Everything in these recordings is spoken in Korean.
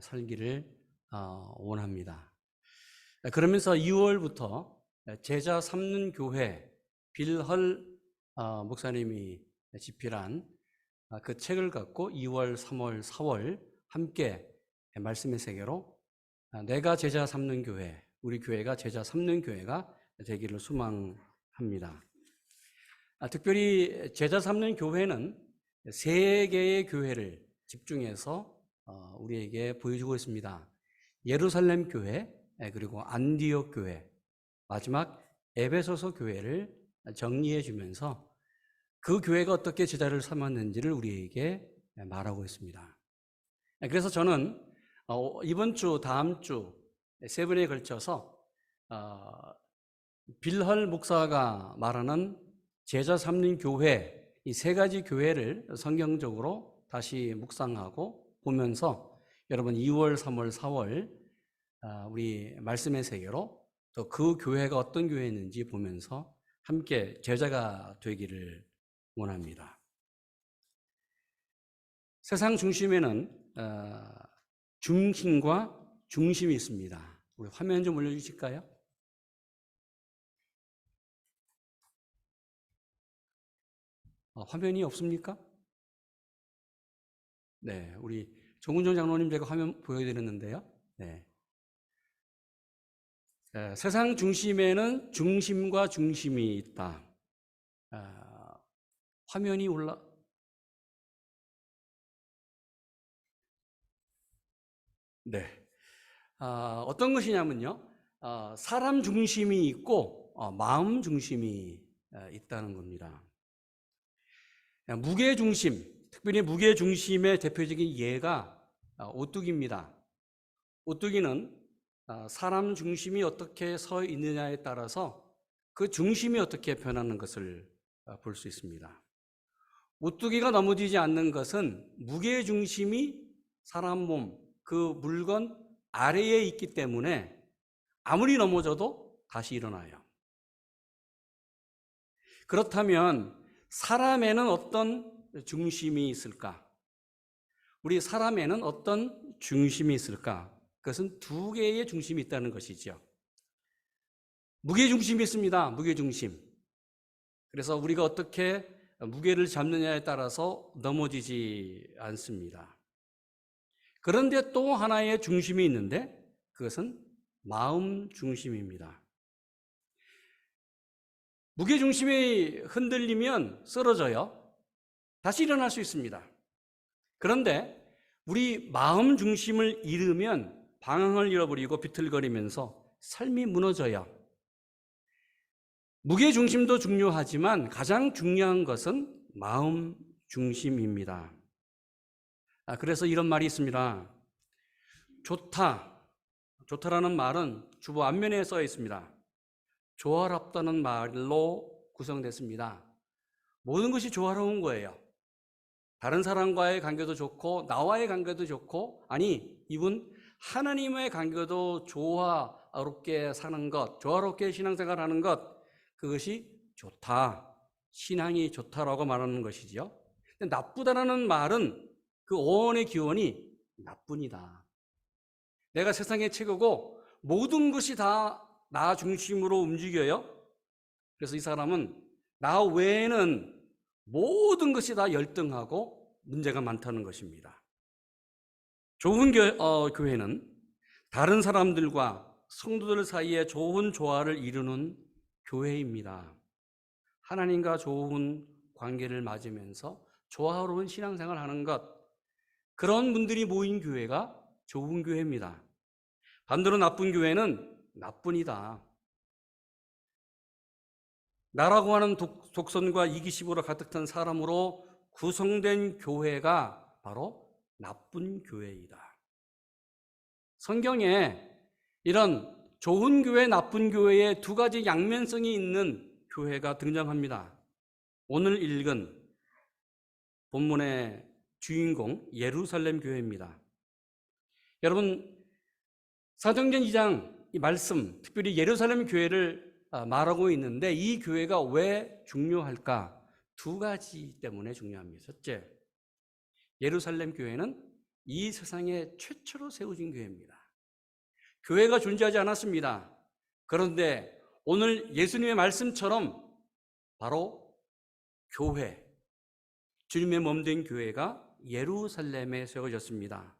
살기를 원합니다. 그러면서 2월부터 제자 삼는 교회 빌헐 목사님이 집필한 그 책을 갖고 2월, 3월, 4월 함께 말씀의 세계로 내가 제자 삼는 교회, 우리 교회가 제자 삼는 교회가 되기를 소망합니다. 특별히 제자 삼는 교회는 세 개의 교회를 집중해서 우리에게 보여주고 있습니다. 예루살렘 교회, 그리고 안디옥 교회, 마지막 에베소서 교회를 정리해 주면서 그 교회가 어떻게 제자를 삼았는지를 우리에게 말하고 있습니다. 그래서 저는 이번 주, 다음 주 세 번에 걸쳐서 빌헐 목사가 말하는 제자 삼는 교회, 이 세 가지 교회를 성경적으로 다시 묵상하고 보면서 여러분 2월, 3월, 4월 우리 말씀의 세계로 또 그 교회가 어떤 교회였는지 보면서 함께 제자가 되기를 원합니다. 세상 중심에는 중심과 중심이 있습니다. 우리 화면 좀 올려주실까요? 화면이 없습니까? 네, 우리 정은정 장로님 제가 화면 보여드렸는데요. 네. 세상 중심에는 중심과 중심이 있다. 화면이 네. 어떤 것이냐면요. 사람 중심이 있고 마음 중심이 있다는 겁니다. 무게 중심, 특별히 무게 중심의 대표적인 예가 오뚜기입니다. 오뚜기는 사람 중심이 어떻게 서 있느냐에 따라서 그 중심이 어떻게 변하는 것을 볼 수 있습니다. 오뚜기가 넘어지지 않는 것은 무게 중심이 사람 몸, 그 물건 아래에 있기 때문에 아무리 넘어져도 다시 일어나요. 그렇다면 사람에는 어떤 중심이 있을까? 우리 사람에는 어떤 중심이 있을까? 그것은 두 개의 중심이 있다는 것이죠. 무게중심이 있습니다. 무게중심. 그래서 우리가 어떻게 무게를 잡느냐에 따라서 넘어지지 않습니다. 그런데 또 하나의 중심이 있는데 그것은 마음 중심입니다. 무게중심이 흔들리면 쓰러져요. 다시 일어날 수 있습니다. 그런데 우리 마음 중심을 잃으면 방향을 잃어버리고 비틀거리면서 삶이 무너져요. 무게중심도 중요하지만 가장 중요한 것은 마음 중심입니다. 그래서 이런 말이 있습니다. 좋다라는 말은 주보 앞면에 써 있습니다. 조화롭다는 말로 구성됐습니다. 모든 것이 조화로운 거예요. 다른 사람과의 관계도 좋고 나와의 관계도 좋고 이분 하나님의 관계도 조화롭게 사는 것, 조화롭게 신앙생활하는 것, 그것이 좋다, 신앙이 좋다라고 말하는 것이죠. 근데 나쁘다라는 말은 그 어원의 기원이 나뿐이다. 내가 세상의 최고고 모든 것이 다 나 중심으로 움직여요. 그래서 이 사람은 나 외에는 모든 것이 다 열등하고 문제가 많다는 것입니다. 좋은 교회는 다른 사람들과 성도들 사이에 좋은 조화를 이루는 교회입니다. 하나님과 좋은 관계를 맺으면서 조화로운 신앙생활을 하는 것, 그런 분들이 모인 교회가 좋은 교회입니다. 반대로 나쁜 교회는 나뿐이다. 나라고 하는 독선과 이기심으로 가득 찬 사람으로 구성된 교회가 바로 나쁜 교회이다. 성경에 이런 좋은 교회, 나쁜 교회의 두 가지 양면성이 있는 교회가 등장합니다. 오늘 읽은 본문의 주인공 예루살렘 교회입니다. 여러분, 사도행전 2장 이 말씀, 특별히 예루살렘 교회를 말하고 있는데 이 교회가 왜 중요할까? 두 가지 때문에 중요합니다. 첫째, 예루살렘 교회는 이 세상에 최초로 세워진 교회입니다. 교회가 존재하지 않았습니다. 그런데 오늘 예수님의 말씀처럼 바로 교회, 주님의 몸된 교회가 예루살렘에 세워졌습니다.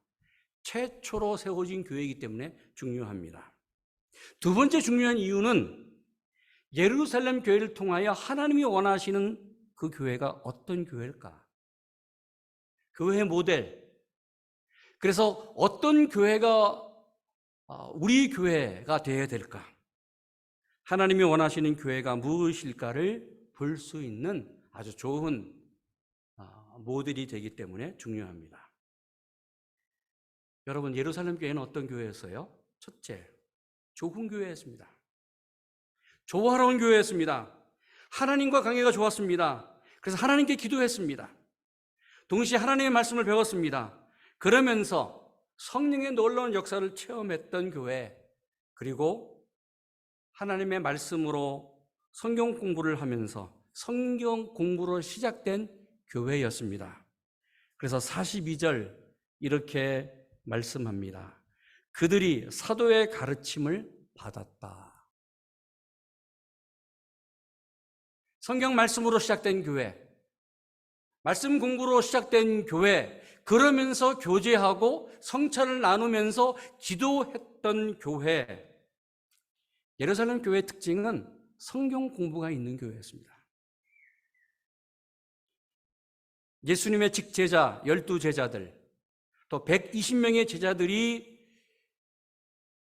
최초로 세워진 교회이기 때문에 중요합니다. 두 번째 중요한 이유는 예루살렘 교회를 통하여 하나님이 원하시는 그 교회가 어떤 교회일까? 교회 모델. 그래서 어떤 교회가 우리 교회가 되어야 될까? 하나님이 원하시는 교회가 무엇일까를 볼 수 있는 아주 좋은 모델이 되기 때문에 중요합니다. 여러분, 예루살렘 교회는 어떤 교회였어요? 첫째, 좋은 교회였습니다. 조화로운 교회였습니다. 하나님과 관계가 좋았습니다. 그래서 하나님께 기도했습니다. 동시에 하나님의 말씀을 배웠습니다. 그러면서 성령의 놀라운 역사를 체험했던 교회, 그리고 하나님의 말씀으로 성경 공부를 하면서 성경 공부로 시작된 교회였습니다. 그래서 42절 이렇게 말씀합니다. 그들이 사도의 가르침을 받았다. 성경 말씀으로 시작된 교회, 말씀 공부로 시작된 교회, 그러면서 교제하고 성찬을 나누면서 기도했던 교회. 예루살렘 교회의 특징은 성경 공부가 있는 교회였습니다. 예수님의 직제자 12제자들, 또 120명의 제자들이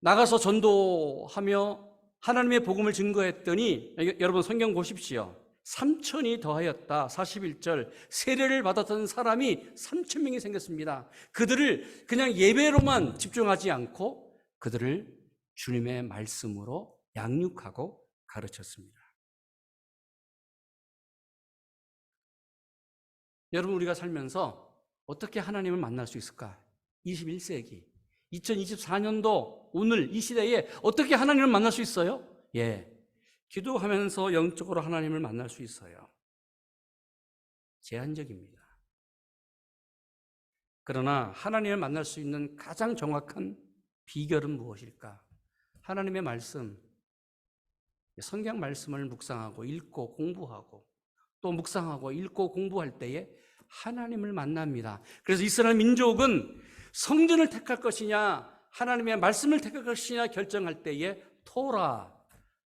나가서 전도하며 하나님의 복음을 증거했더니, 여러분 성경 보십시오. 3천이 더하였다. 41절, 세례를 받았던 사람이 3천 명이 생겼습니다. 그들을 그냥 예배로만 집중하지 않고 그들을 주님의 말씀으로 양육하고 가르쳤습니다. 여러분, 우리가 살면서 어떻게 하나님을 만날 수 있을까? 21세기 2024년도 오늘 이 시대에 어떻게 하나님을 만날 수 있어요? 기도하면서 영적으로 하나님을 만날 수 있어요. 제한적입니다. 그러나 하나님을 만날 수 있는 가장 정확한 비결은 무엇일까? 하나님의 말씀, 성경 말씀을 묵상하고 읽고 공부하고 또 묵상하고 읽고 공부할 때에 하나님을 만납니다. 그래서 이스라엘 민족은 성전을 택할 것이냐 하나님의 말씀을 택할 것이냐 결정할 때에 토라,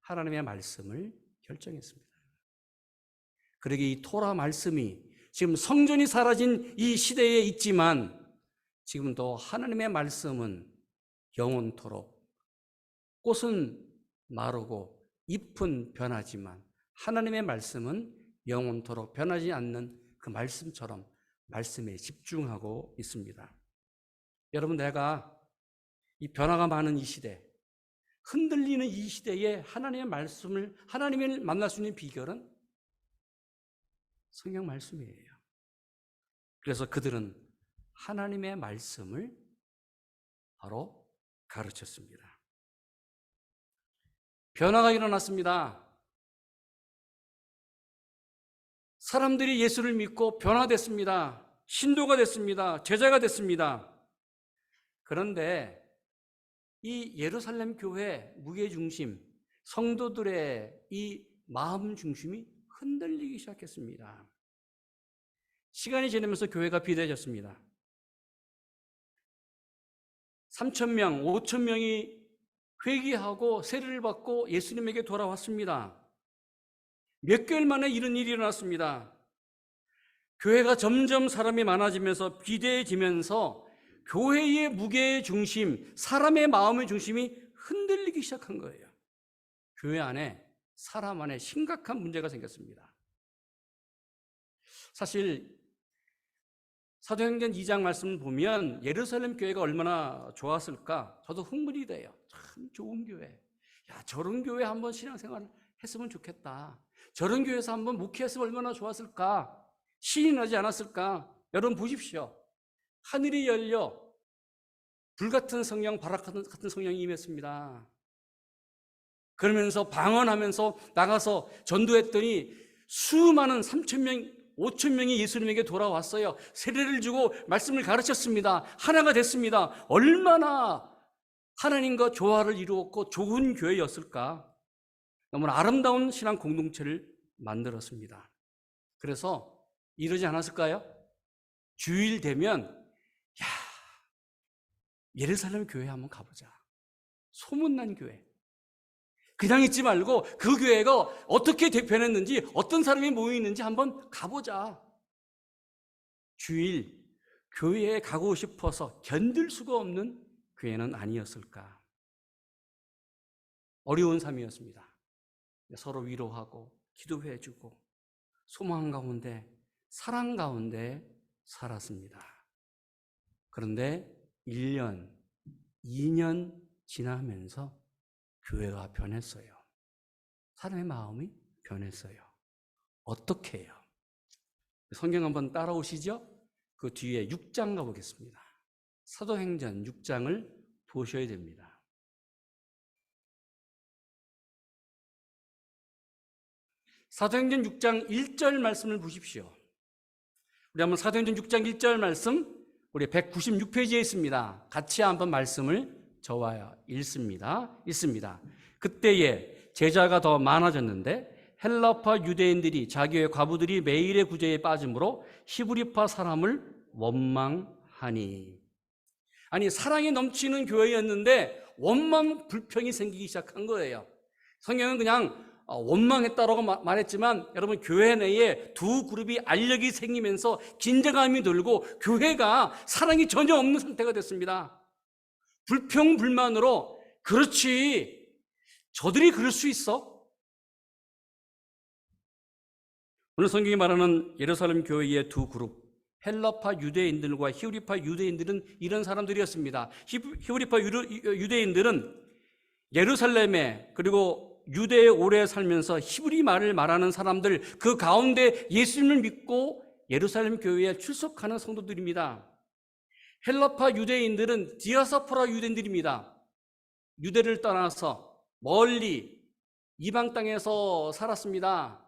하나님의 말씀을 결정했습니다. 그러기에 이 토라 말씀이 지금 성전이 사라진 이 시대에 있지만 지금도 하나님의 말씀은 영원토록, 꽃은 마르고 잎은 변하지만 하나님의 말씀은 영원토록 변하지 않는 그 말씀처럼 말씀에 집중하고 있습니다. 여러분, 내가 이 변화가 많은 이 시대, 흔들리는 이 시대에 하나님의 말씀을, 하나님을 만날 수 있는 비결은 성경 말씀이에요. 그래서 그들은 하나님의 말씀을 바로 가르쳤습니다. 변화가 일어났습니다. 사람들이 예수를 믿고 변화됐습니다. 신도가 됐습니다. 제자가 됐습니다. 그런데 이 예루살렘 교회 무게중심, 성도들의 이 마음 중심이 흔들리기 시작했습니다. 시간이 지나면서 교회가 비대해졌습니다. 3,000명, 5,000명이 회개하고 세례를 받고 예수님에게 돌아왔습니다. 몇 개월 만에 이런 일이 일어났습니다. 교회가 점점 사람이 많아지면서 비대해지면서 교회의 무게의 중심, 사람의 마음의 중심이 흔들리기 시작한 거예요. 교회 안에, 사람 안에 심각한 문제가 생겼습니다. 사실 사도행전 2장 말씀을 보면 예루살렘 교회가 얼마나 좋았을까 저도 흥분이 돼요. 참 좋은 교회. 야, 저런 교회 한번 신앙생활 했으면 좋겠다. 저런 교회에서 한번 목회했으면 얼마나 좋았을까. 신이 나지 않았을까. 여러분 보십시오. 하늘이 열려 불같은 성령, 바락 같은 성령이 임했습니다. 그러면서 방언하면서 나가서 전도했더니 수많은 3,000명, 5천 명이 예수님에게 돌아왔어요. 세례를 주고 말씀을 가르쳤습니다. 하나가 됐습니다. 얼마나 하나님과 조화를 이루었고 좋은 교회였을까. 너무나 아름다운 신앙 공동체를 만들었습니다. 그래서 이러지 않았을까요? 주일 되면 야, 예루살렘 교회 한번 가보자. 소문난 교회. 그냥 있지 말고 그 교회가 어떻게 변했는지, 어떤 사람이 모여있는지 한번 가보자. 주일 교회에 가고 싶어서 견딜 수가 없는 교회는 아니었을까. 어려운 삶이었습니다. 서로 위로하고 기도해주고 소망 가운데, 사랑 가운데 살았습니다. 그런데 1년, 2년 지나면서 교회가 변했어요. 사람의 마음이 변했어요. 어떻게 해요? 성경 한번 따라오시죠? 그 뒤에 6장 가보겠습니다. 사도행전 6장을 보셔야 됩니다. 사도행전 6장 1절 말씀을 보십시오. 우리 한번 사도행전 6장 1절 말씀, 우리 196페이지에 있습니다. 같이 한번 말씀을 저와 읽습니다. 그때에 제자가 더 많아졌는데 헬라파 유대인들이 자기의 과부들이 매일의 구제에 빠짐으로 히브리파 사람을 원망하니. 아니, 사랑이 넘치는 교회였는데 원망, 불평이 생기기 시작한 거예요. 성경은 그냥 원망했다라고 말했지만 여러분, 교회 내에 두 그룹이 알력이 생기면서 긴장감이 들고 교회가 사랑이 전혀 없는 상태가 됐습니다. 불평, 불만으로 그렇지, 저들이 그럴 수 있어? 오늘 성경이 말하는 예루살렘 교회의 두 그룹, 헬라파 유대인들과 히브리파 유대인들은 이런 사람들이었습니다. 히브리파 유대인들은 예루살렘에 그리고 유대에 오래 살면서 히브리 말을 말하는 사람들, 그 가운데 예수님을 믿고 예루살렘 교회에 출석하는 성도들입니다. 헬라파 유대인들은 디아스포라 유대인들입니다. 유대를 떠나서 멀리 이방 땅에서 살았습니다.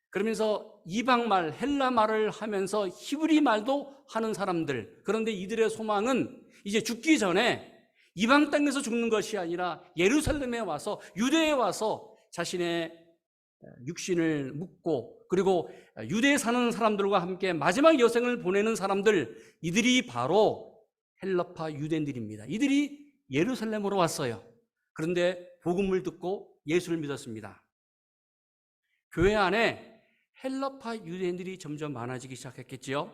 그러면서 이방말, 헬라 말을 하면서 히브리 말도 하는 사람들. 그런데 이들의 소망은 이제 죽기 전에 이방 땅에서 죽는 것이 아니라 예루살렘에 와서, 유대에 와서 자신의 육신을 묻고, 그리고 유대에 사는 사람들과 함께 마지막 여생을 보내는 사람들, 이들이 바로 헬라파 유대인들입니다. 이들이 예루살렘으로 왔어요. 그런데 복음을 듣고 예수를 믿었습니다. 교회 안에 헬라파 유대인들이 점점 많아지기 시작했겠지요.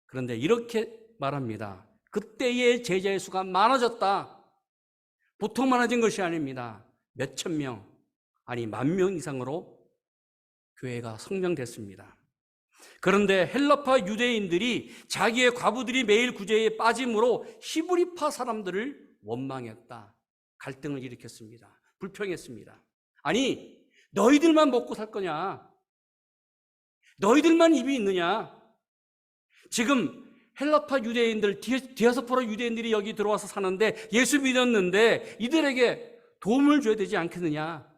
그런데 이렇게 말합니다. 그때의 제자의 수가 많아졌다. 보통 많아진 것이 아닙니다. 몇천 명, 아니 10,000명 이상으로 교회가 성장됐습니다. 그런데 헬라파 유대인들이 자기의 과부들이 매일 구제에 빠짐으로 히브리파 사람들을 원망했다. 갈등을 일으켰습니다. 불평했습니다. 아니, 너희들만 먹고 살 거냐? 너희들만 입이 있느냐? 지금 헬라파 유대인들, 디아스포라 유대인들이 여기 들어와서 사는데 예수 믿었는데 이들에게 도움을 줘야 되지 않겠느냐?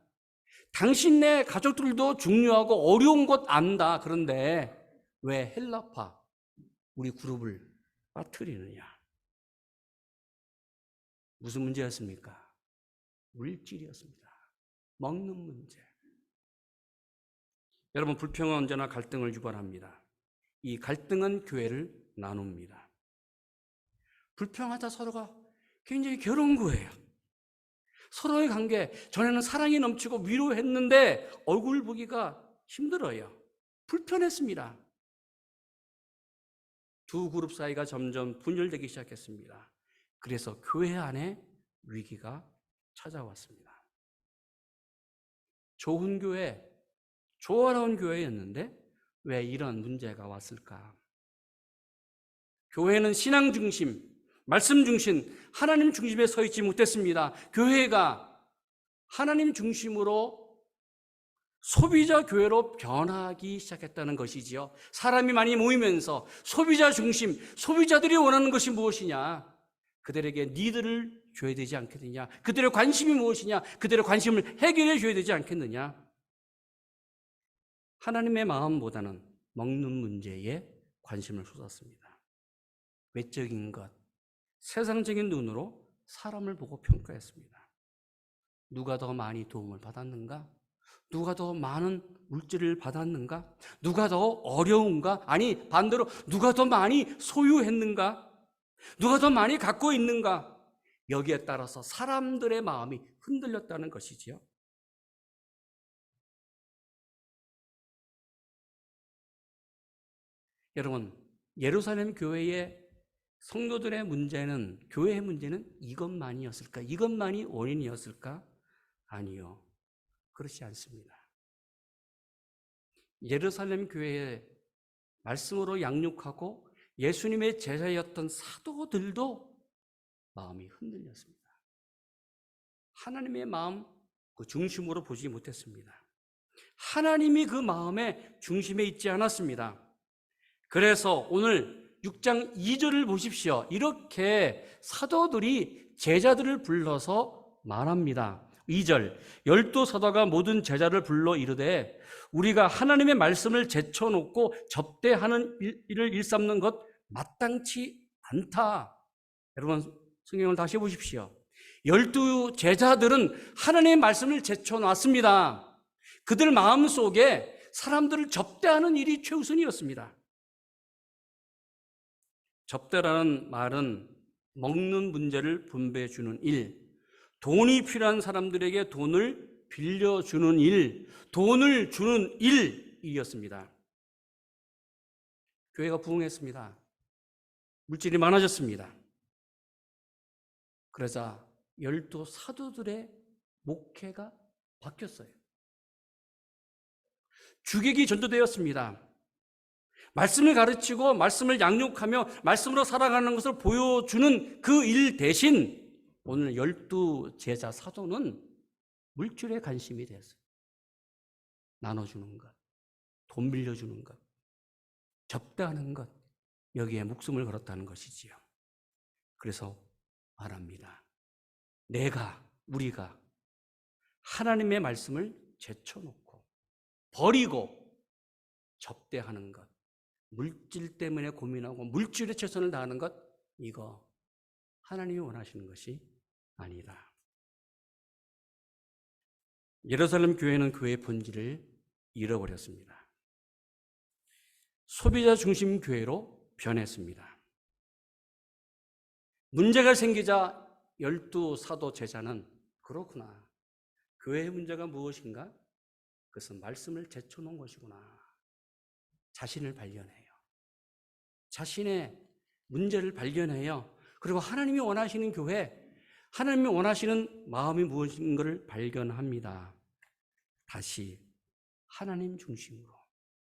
당신네 가족들도 중요하고 어려운 것 안다. 그런데 왜 헬라파 우리 그룹을 빠뜨리느냐? 무슨 문제였습니까? 물질이었습니다. 먹는 문제. 여러분, 불평은 언제나 갈등을 유발합니다. 이 갈등은 교회를 나눕니다. 불평하다 서로가 굉장히 괴로운 거예요. 서로의 관계, 전에는 사랑이 넘치고 위로했는데 얼굴 보기가 힘들어요. 불편했습니다. 두 그룹 사이가 점점 분열되기 시작했습니다. 그래서 교회 안에 위기가 찾아왔습니다. 좋은 교회, 조화로운 교회였는데 왜 이런 문제가 왔을까? 교회는 신앙 중심, 말씀 중심, 하나님 중심에 서 있지 못했습니다. 교회가 하나님 중심으로 소비자 교회로 변하기 시작했다는 것이지요. 사람이 많이 모이면서 소비자 중심, 소비자들이 원하는 것이 무엇이냐? 그들에게 니드를 줘야 되지 않겠느냐? 그들의 관심이 무엇이냐? 그들의 관심을 해결해 줘야 되지 않겠느냐? 하나님의 마음보다는 먹는 문제에 관심을 쏟았습니다. 외적인 것, 세상적인 눈으로 사람을 보고 평가했습니다. 누가 더 많이 도움을 받았는가? 누가 더 많은 물질을 받았는가? 누가 더 어려운가? 아니, 반대로 누가 더 많이 소유했는가? 누가 더 많이 갖고 있는가? 여기에 따라서 사람들의 마음이 흔들렸다는 것이지요. 여러분, 예루살렘 교회의 성도들의 문제는, 교회의 문제는 이것만이었을까? 이것만이 원인이었을까? 아니요. 그렇지 않습니다. 예루살렘 교회의 말씀으로 양육하고 예수님의 제자였던 사도들도 마음이 흔들렸습니다. 하나님의 마음 그 중심으로 보지 못했습니다. 하나님이 그 마음의 중심에 있지 않았습니다. 그래서 오늘 6장 2절을 보십시오. 이렇게 사도들이 제자들을 불러서 말합니다. 2절, 12 사도가 모든 제자를 불러 이르되 우리가 하나님의 말씀을 제쳐놓고 접대하는 일을 일삼는 것 마땅치 않다. 여러분 성경을 다시 보십시오. 12 제자들은 하나님의 말씀을 제쳐놨습니다. 그들 마음속에 사람들을 접대하는 일이 최우선이었습니다. 접대라는 말은 먹는 문제를 분배해 주는 일, 돈이 필요한 사람들에게 돈을 빌려주는 일, 돈을 주는 일이었습니다. 교회가 부흥했습니다. 물질이 많아졌습니다. 그러자 12 사도들의 목회가 바뀌었어요. 주객이 전도되었습니다. 말씀을 가르치고 말씀을 양육하며 말씀으로 살아가는 것을 보여주는 그 일 대신 오늘 12 제자 사도는 물질에 관심이 되었어요. 나눠주는 것, 돈 빌려주는 것, 접대하는 것, 여기에 목숨을 걸었다는 것이지요. 그래서 말합니다. 우리가 하나님의 말씀을 제쳐놓고 버리고 접대하는 것, 물질 때문에 고민하고 물질에 최선을 다하는 것, 이거 하나님이 원하시는 것이 아니다. 예루살렘 교회는 그의 본질을 잃어버렸습니다. 소비자 중심 교회로 변했습니다. 문제가 생기자 12 사도 제자는 그렇구나. 교회의 문제가 무엇인가? 그것은 말씀을 제쳐놓은 것이구나. 자신을 발견해요. 자신의 문제를 발견해요. 그리고 하나님이 원하시는 교회, 하나님이 원하시는 마음이 무엇인가를 발견합니다. 다시 하나님 중심으로,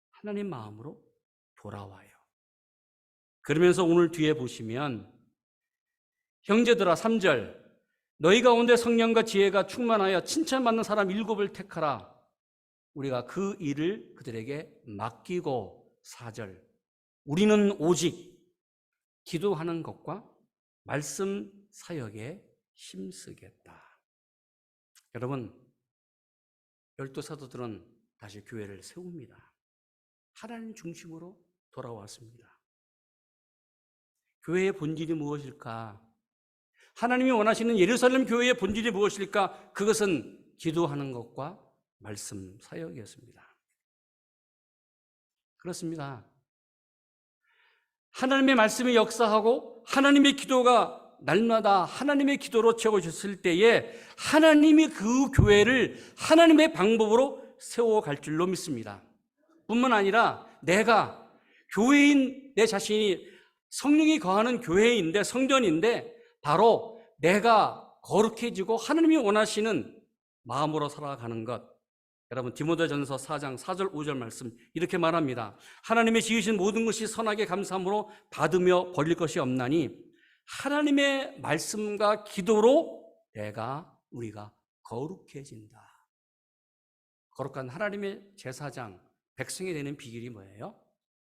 하나님 마음으로 돌아와요. 그러면서 오늘 뒤에 보시면 형제들아 3절, 너희 가운데 성령과 지혜가 충만하여 칭찬받는 사람 7을 택하라. 우리가 그 일을 그들에게 맡기고 4절, 우리는 오직 기도하는 것과 말씀 사역에 힘쓰겠다. 여러분, 12 사도들은 다시 교회를 세웁니다. 하나님 중심으로 돌아왔습니다. 교회의 본질이 무엇일까? 하나님이 원하시는 예루살렘 교회의 본질이 무엇일까? 그것은 기도하는 것과 말씀 사역이었습니다. 그렇습니다. 하나님의 말씀이 역사하고 하나님의 기도가 날마다 하나님의 기도로 채워졌을 때에 하나님이 그 교회를 하나님의 방법으로 세워갈 줄로 믿습니다. 뿐만 아니라 내가 교회인 내 자신이 성령이 거하는 교회인데, 성전인데 바로 내가 거룩해지고 하나님이 원하시는 마음으로 살아가는 것. 여러분 디모데전서 4장 4절 5절 말씀 이렇게 말합니다. 하나님의 지으신 모든 것이 선하게 감사함으로 받으며 버릴 것이 없나니 하나님의 말씀과 기도로 우리가 거룩해진다. 거룩한 하나님의 제사장, 백성이 되는 비결이 뭐예요?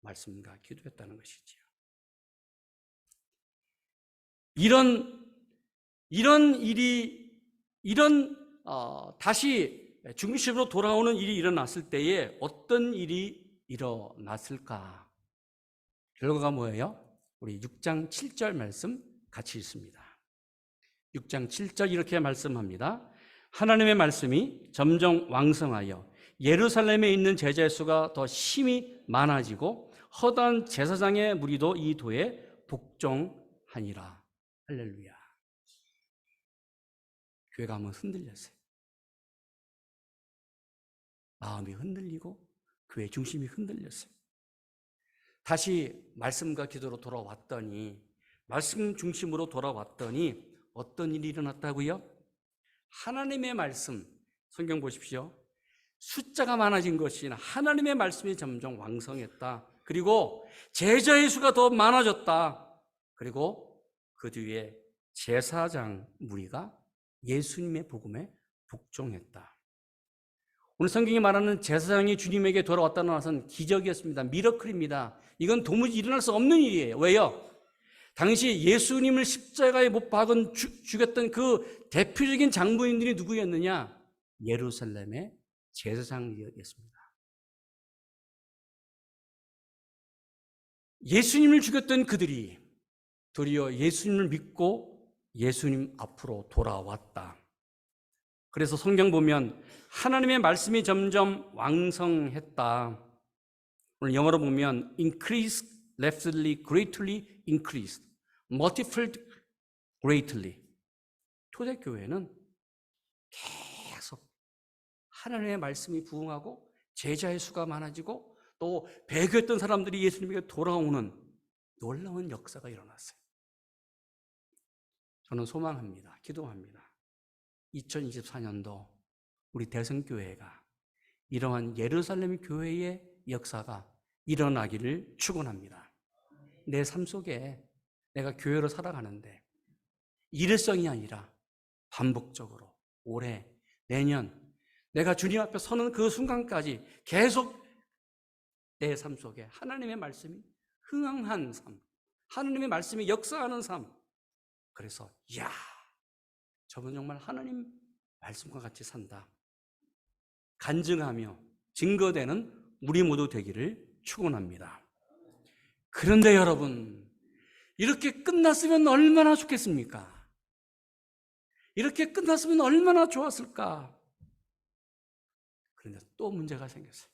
말씀과 기도였다는 것이지요. 다시 중심으로 돌아오는 일이 일어났을 때에 어떤 일이 일어났을까? 결과가 뭐예요? 우리 6장 7절 말씀 같이 읽습니다. 6장 7절 이렇게 말씀합니다. 하나님의 말씀이 점점 왕성하여 예루살렘에 있는 제자의 수가 더 심히 많아지고 허다한 제사장의 무리도 이 도에 복종하니라. 할렐루야. 교회가 한번 흔들렸어요. 마음이 흔들리고 교회 중심이 흔들렸어요. 다시 말씀과 기도로 돌아왔더니, 말씀 중심으로 돌아왔더니 어떤 일이 일어났다고요? 하나님의 말씀, 성경 보십시오. 숫자가 많아진 것이 아니라 하나님의 말씀이 점점 왕성했다. 그리고 제자의 수가 더 많아졌다. 그리고 그 뒤에 제사장 무리가 예수님의 복음에 복종했다. 오늘 성경이 말하는 제사장이 주님에게 돌아왔다는 것은 기적이었습니다. 미러클입니다. 이건 도무지 일어날 수 없는 일이에요. 왜요? 당시 예수님을 십자가에 못 박은 죽였던 그 대표적인 장부인들이 누구였느냐? 예루살렘의 제사장이었습니다. 예수님을 죽였던 그들이 도리어 예수님을 믿고 예수님 앞으로 돌아왔다. 그래서 성경 보면 하나님의 말씀이 점점 왕성했다. 오늘 영어로 보면 increased, rapidly, greatly increased, multiplied greatly. 초대교회는 계속 하나님의 말씀이 부흥하고 제자의 수가 많아지고 또 배교했던 사람들이 예수님에게 돌아오는 놀라운 역사가 일어났어요. 저는 소망합니다. 기도합니다. 2024년도 우리 대성교회가 이러한 예루살렘 교회의 역사가 일어나기를 축원합니다. 내 삶 속에 내가 교회로 살아가는데 일회성이 아니라 반복적으로 올해, 내년 내가 주님 앞에 서는 그 순간까지 계속 내 삶 속에 하나님의 말씀이 흥황한 삶, 하나님의 말씀이 역사하는 삶. 그래서 이야, 저분 정말 하나님 말씀과 같이 산다. 간증하며 증거되는 우리 모두 되기를 축원합니다. 그런데 여러분, 이렇게 끝났으면 얼마나 좋겠습니까? 이렇게 끝났으면 얼마나 좋았을까? 그런데 또 문제가 생겼어요.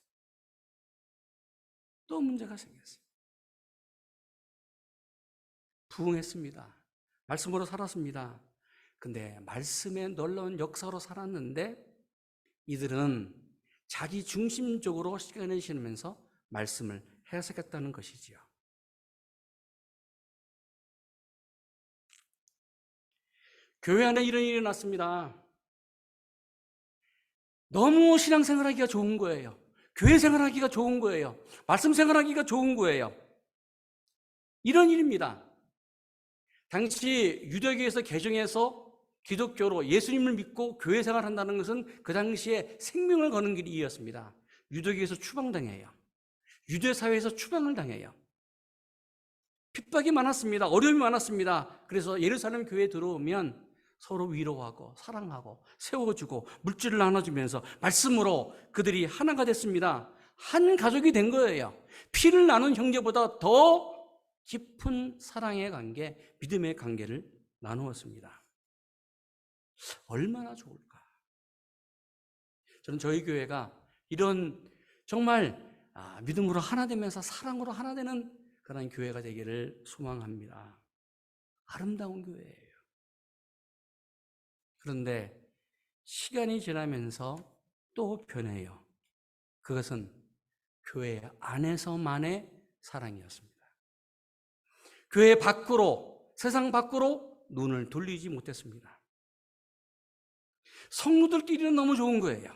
또 문제가 생겼어요. 부흥했습니다. 말씀으로 살았습니다. 근데 말씀의 놀라운 역사로 살았는데 이들은 자기 중심적으로 시간을 지내면서 말씀을 해석했다는 것이지요. 교회 안에 이런 일이 일어났습니다. 너무 신앙생활하기가 좋은 거예요. 교회 생활하기가 좋은 거예요. 말씀 생활하기가 좋은 거예요. 이런 일입니다. 당시 유대교에서 개종해서 기독교로 예수님을 믿고 교회 생활한다는 것은 그 당시에 생명을 거는 길이었습니다. 유대교에서 추방당해요. 유대사회에서 추방을 당해요. 핍박이 많았습니다. 어려움이 많았습니다. 그래서 예루살렘 교회에 들어오면 서로 위로하고 사랑하고 세워주고 물질을 나눠주면서 말씀으로 그들이 하나가 됐습니다. 한 가족이 된 거예요. 피를 나눈 형제보다 더 깊은 사랑의 관계, 믿음의 관계를 나누었습니다. 얼마나 좋을까? 저는 저희 교회가 이런 정말 믿음으로 하나 되면서 사랑으로 하나 되는 그런 교회가 되기를 소망합니다. 아름다운 교회예요. 그런데 시간이 지나면서 또 변해요. 그것은 교회 안에서만의 사랑이었습니다. 교회 밖으로, 세상 밖으로 눈을 돌리지 못했습니다. 성도들끼리는 너무 좋은 거예요.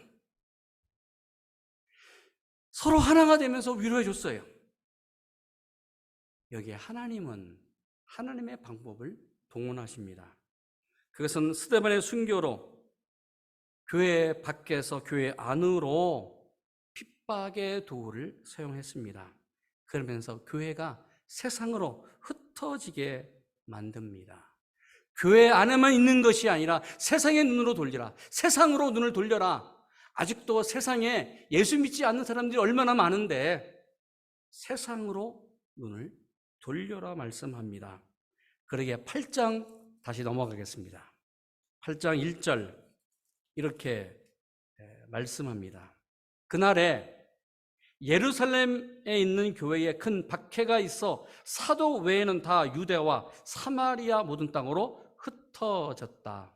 서로 하나가 되면서 위로해 줬어요. 여기에 하나님은 하나님의 방법을 동원하십니다. 그것은 스데반의 순교로 교회 밖에서 교회 안으로 핍박의 도구를 사용했습니다. 그러면서 교회가 세상으로 흩어지게 만듭니다. 교회 안에만 있는 것이 아니라 세상의 눈으로 돌려라. 세상으로 눈을 돌려라. 아직도 세상에 예수 믿지 않는 사람들이 얼마나 많은데 세상으로 눈을 돌려라 말씀합니다. 그러기에 8장 다시 넘어가겠습니다. 8장 1절 이렇게 말씀합니다. 그날에 예루살렘에 있는 교회에 큰 박해가 있어 사도 외에는 다 유대와 사마리아 모든 땅으로 흩어졌다.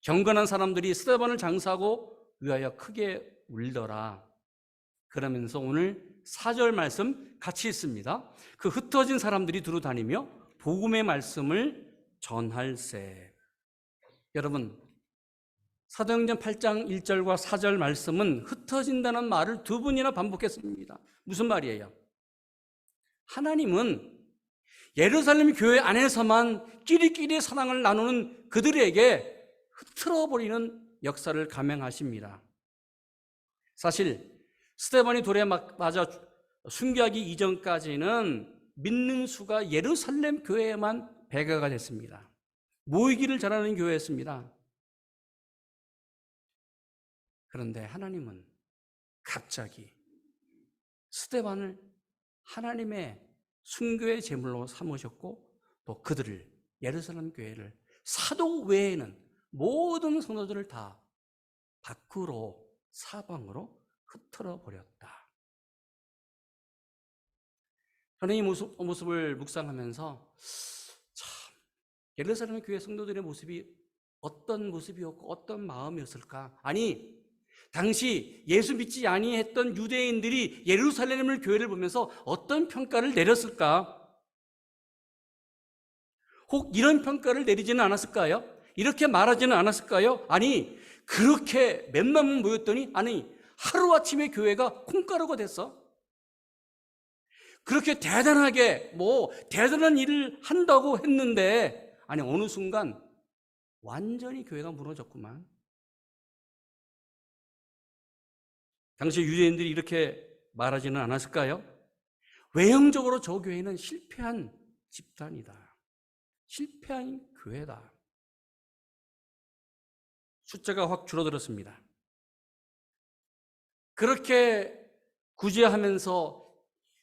경건한 사람들이 스데반을 장사하고 위하여 크게 울더라. 그러면서 오늘 4절 말씀 같이 있습니다. 그 흩어진 사람들이 두루 다니며 복음의 말씀을 전할세. 여러분, 사도행전 8장 1절과 4절 말씀은 흩어진다는 말을 두 번이나 반복했습니다. 무슨 말이에요? 하나님은 예루살렘 교회 안에서만 끼리끼리 사랑을 나누는 그들에게 흐트러버리는 역사를 감행하십니다. 사실 스데반이 돌에 맞아 순교하기 이전까지는 믿는 수가 예루살렘 교회에만 배가가 됐습니다. 모이기를 잘하는 교회였습니다. 그런데 하나님은 갑자기 스데반을 하나님의 순교의 제물로 삼으셨고 또 그들을 예루살렘 교회를 사도 외에는 모든 성도들을 다 밖으로 사방으로 흩어져 버렸다. 저는 이 모습을 묵상하면서 참 예루살렘 교회 성도들의 모습이 어떤 모습이었고 어떤 마음이었을까? 아니 당시 예수 믿지 아니했던 유대인들이 예루살렘을 교회를 보면서 어떤 평가를 내렸을까? 혹 이런 평가를 내리지는 않았을까요? 이렇게 말하지는 않았을까요? 아니 그렇게 몇만 모였더니 아니 하루아침에 교회가 콩가루가 됐어. 그렇게 대단하게 대단한 일을 한다고 했는데 아니 어느 순간 완전히 교회가 무너졌구만. 당시 유대인들이 이렇게 말하지는 않았을까요? 외형적으로 저 교회는 실패한 집단이다. 실패한 교회다. 숫자가 확 줄어들었습니다. 그렇게 구제하면서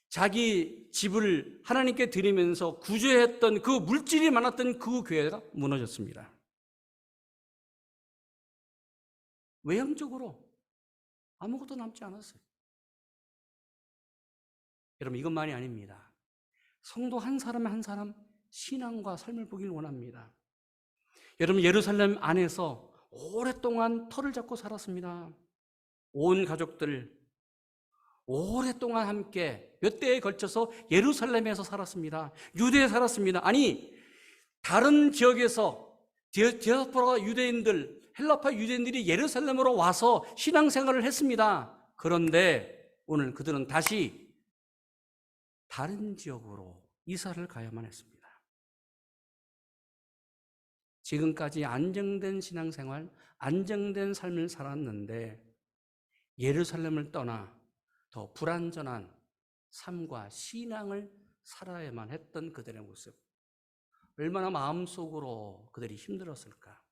자기 집을 하나님께 드리면서 구제했던 그 물질이 많았던 그 교회가 무너졌습니다. 외형적으로 아무것도 남지 않았어요. 여러분 이것만이 아닙니다. 성도 한 사람 한 사람 신앙과 삶을 보길 원합니다. 여러분 예루살렘 안에서 오랫동안 터를 잡고 살았습니다. 온 가족들 오랫동안 함께 몇 대에 걸쳐서 예루살렘에서 살았습니다. 유대에 살았습니다. 아니 다른 지역에서 디아스포라 유대인들 헬라파 유대인들이 예루살렘으로 와서 신앙생활을 했습니다. 그런데 오늘 그들은 다시 다른 지역으로 이사를 가야만 했습니다. 지금까지 안정된 신앙생활, 안정된 삶을 살았는데 예루살렘을 떠나 더 불완전한 삶과 신앙을 살아야만 했던 그들의 모습. 얼마나 마음속으로 그들이 힘들었을까.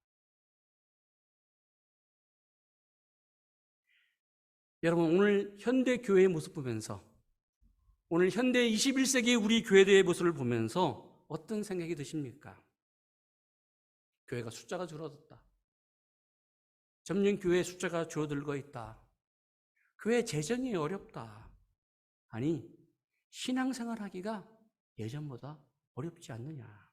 여러분 오늘 현대 교회의 모습 보면서 오늘 현대 21세기 우리 교회의 모습을 보면서 어떤 생각이 드십니까? 교회가 숫자가 줄어들었다. 점령 교회 숫자가 줄어들고 있다. 교회 재정이 어렵다. 아니 신앙생활 하기가 예전보다 어렵지 않느냐.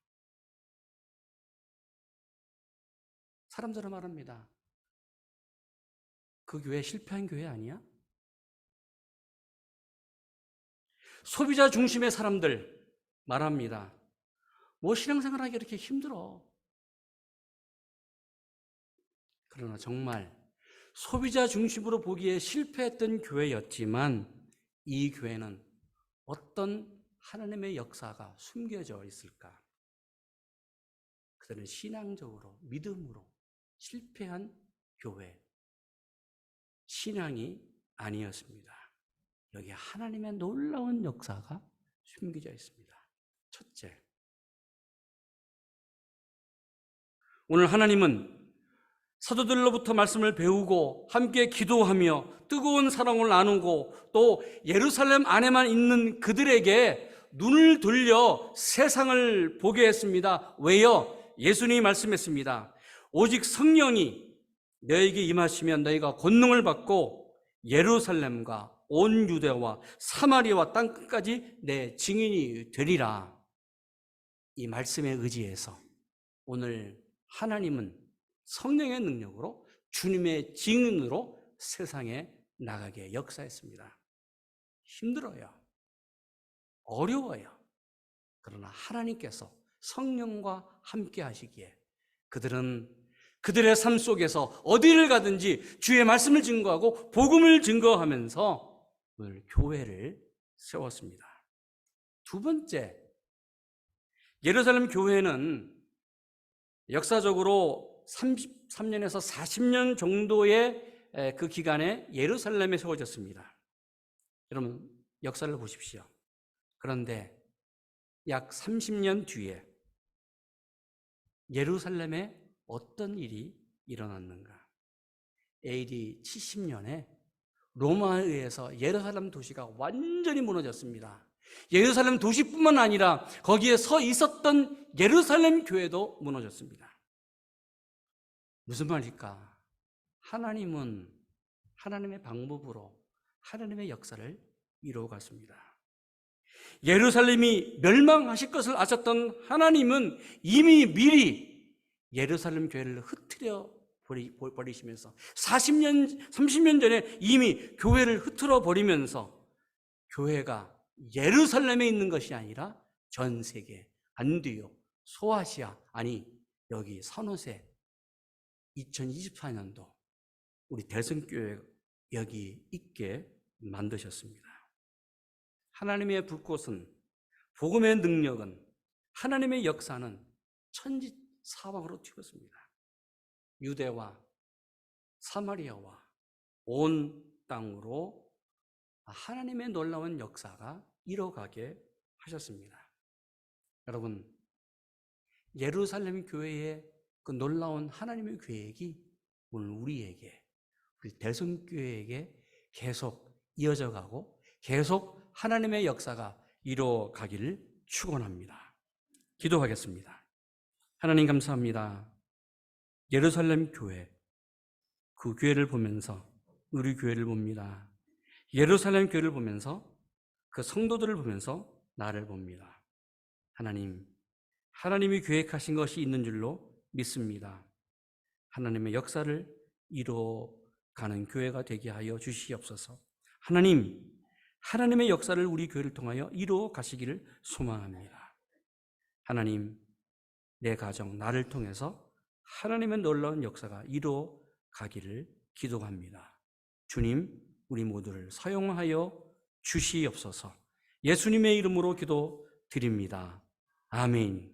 사람들은 말합니다. 그 교회 실패한 교회 아니야? 소비자 중심의 사람들 말합니다. 신앙생활 하기 이렇게 힘들어. 그러나 정말 소비자 중심으로 보기에 실패했던 교회였지만 이 교회는 어떤 하나님의 역사가 숨겨져 있을까? 그들은 신앙적으로 믿음으로 실패한 교회, 신앙이 아니었습니다. 여기에 하나님의 놀라운 역사가 숨겨져 있습니다. 첫째, 오늘 하나님은 사도들로부터 말씀을 배우고 함께 기도하며 뜨거운 사랑을 나누고 또 예루살렘 안에만 있는 그들에게 눈을 돌려 세상을 보게 했습니다. 왜요? 예수님이 말씀했습니다. 오직 성령이 너에게 임하시면 너희가 권능을 받고 예루살렘과 온 유대와 사마리아와 땅끝까지 내 증인이 되리라. 이 말씀에 의지해서 오늘 하나님은 성령의 능력으로 주님의 증인으로 세상에 나가게 역사했습니다. 힘들어요. 어려워요. 그러나 하나님께서 성령과 함께 하시기에 그들은 그들의 삶 속에서 어디를 가든지 주의 말씀을 증거하고 복음을 증거하면서 오늘 교회를 세웠습니다. 두 번째, 예루살렘 교회는 역사적으로 33년에서 40년 정도의 그 기간에 예루살렘에 세워졌습니다. 여러분 역사를 보십시오. 그런데 약 30년 뒤에 예루살렘에 어떤 일이 일어났는가? AD 70년에 로마에 의해서 예루살렘 도시가 완전히 무너졌습니다. 예루살렘 도시뿐만 아니라 거기에 서 있었던 예루살렘 교회도 무너졌습니다. 무슨 말일까? 하나님은 하나님의 방법으로 하나님의 역사를 이루어갔습니다. 예루살렘이 멸망하실 것을 아셨던 하나님은 이미 미리 예루살렘 교회를 흩트려 버리시면서 30년 전에 이미 교회를 흩트러 버리면서 교회가 예루살렘에 있는 것이 아니라 전 세계 안디옥, 소아시아, 아니 여기 산호세 2024년도 우리 대성교회 여기 있게 만드셨습니다. 하나님의 불꽃은, 복음의 능력은, 하나님의 역사는 천지사방으로 튀었습니다. 유대와 사마리아와 온 땅으로 하나님의 놀라운 역사가 이뤄가게 하셨습니다. 여러분, 예루살렘 교회의 그 놀라운 하나님의 계획이 오늘 우리에게, 우리 대성교회에게 계속 이어져 가고 계속 하나님의 역사가 이루어가기를 축원합니다. 기도하겠습니다. 하나님 감사합니다. 예루살렘 교회, 그 교회를 보면서 우리 교회를 봅니다. 예루살렘 교회를 보면서 그 성도들을 보면서 나를 봅니다. 하나님, 하나님이 계획하신 것이 있는 줄로 믿습니다. 하나님의 역사를 이루어가는 교회가 되게 하여 주시옵소서. 하나님, 하나님의 역사를 우리 교회를 통하여 이루어 가시기를 소망합니다. 하나님, 내 가정, 나를 통해서 하나님의 놀라운 역사가 이루어 가기를 기도합니다. 주님, 우리 모두를 사용하여 주시옵소서. 예수님의 이름으로 기도드립니다. 아멘.